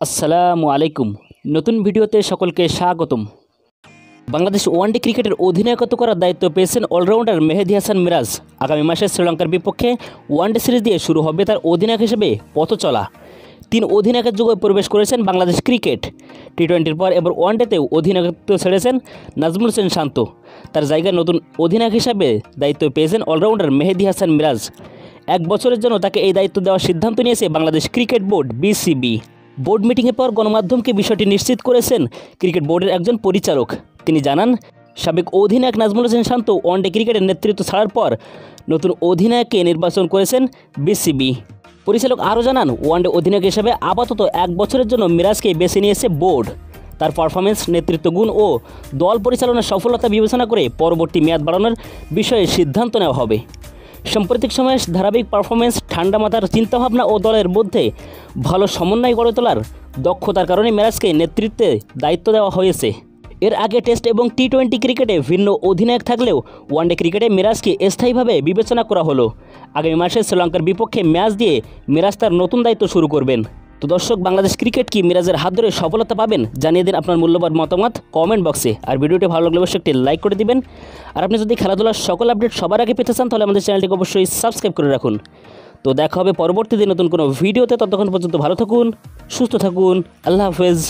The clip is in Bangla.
আসসালামু আলাইকুম। নতুন ভিডিওতে সকলকে স্বাগতম। বাংলাদেশ ওয়ানডে ক্রিকেটের অধিনায়কত্ব করার দায়িত্ব পেয়েছেন অলরাউন্ডার মেহেদী হাসান মিরাজ। আগামী মাসে শ্রীলঙ্কার বিপক্ষে ওয়ানডে সিরিজ দিয়ে শুরু হবে তার অধিনায়ক হিসেবে পথ চলা। 3 অধিনায়কের যুগে প্রবেশ করেছেন বাংলাদেশ ক্রিকেট। টি-20-র পর এবার ওয়ানডেতেও অধিনায়কত্ব ছেড়েছেন নাজমুল হোসেন শান্ত। তার জায়গায় নতুন অধিনায়ক হিসেবে দায়িত্ব পেয়েছেন অলরাউন্ডার মেহেদী হাসান মিরাজ। 1 বছরের জন্য তাকে এই দায়িত্ব দেওয়ার সিদ্ধান্ত নিয়েছে Bangladesh cricket board BCB. Board মিটিংয়ের পর গণমাধ্যমকে বিষয়টি নিশ্চিত করেছেন ক্রিকেট বোর্ডের একজন পরিচালক। তিনি জানান, সাবেক অধিনায়ক নাজমুল হোসেন শান্ত ওয়ানডে ক্রিকেটের নেতৃত্ব ছাড়ার পর নতুন অধিনায়ককে নির্বাচন করেছেন বিসিবি। পরিচালক আরও জানান, ওয়ানডে অধিনায়ক হিসেবে আপাতত 1 বছরের জন্য মিরাজকে বেছে নিয়েছে বোর্ড। তার পারফরমেন্স, নেতৃত্ব গুণ ও দল পরিচালনার সফলতা বিবেচনা করে পরবর্তী মেয়াদ বাড়ানোর বিষয়ে সিদ্ধান্ত নেওয়া হবে। সাম্প্রতিক সময়ে ধারাবাহিক পারফরমেন্স, ঠান্ডা মাথার চিন্তাভাবনা ও দলের মধ্যে ভালো সমন্বয় গড়ে তোলার দক্ষতার কারণে মিরাজকে নেতৃত্বে দায়িত্ব দেওয়া হয়েছে। এর আগে টেস্ট এবং টি-20 ক্রিকেটে ভিন্ন অধিনায়ক থাকলেও ওয়ানডে ক্রিকেটে মিরাজকে স্থায়ীভাবে বিবেচনা করা হলো। আগামী মাসে শ্রীলঙ্কার বিপক্ষে ম্যাচ দিয়ে মিরাজ তার নতুন দায়িত্ব শুরু করবেন। তো দর্শক, বাংলাদেশ ক্রিকেট কি মিরাজের হাত ধরে সফলতা পাবেন? জানিয়ে দিন আপনার মূল্যবান মতামত কমেন্ট বক্সে। আর ভিডিওটি ভালো লাগলে অবশ্যই একটি লাইক করে দিবেন। আর আপনি যদি খেলাধুলার সকল আপডেট সবার আগে পেতে চান তাহলে আমাদের চ্যানেলটিকে অবশ্যই সাবস্ক্রাইব করে রাখুন। তো দেখা হবে পরবর্তী দিন নতুন কোনো ভিডিওতে। ততক্ষণ পর্যন্ত ভালো থাকুন, সুস্থ থাকুন। আল্লাহ হাফেজ।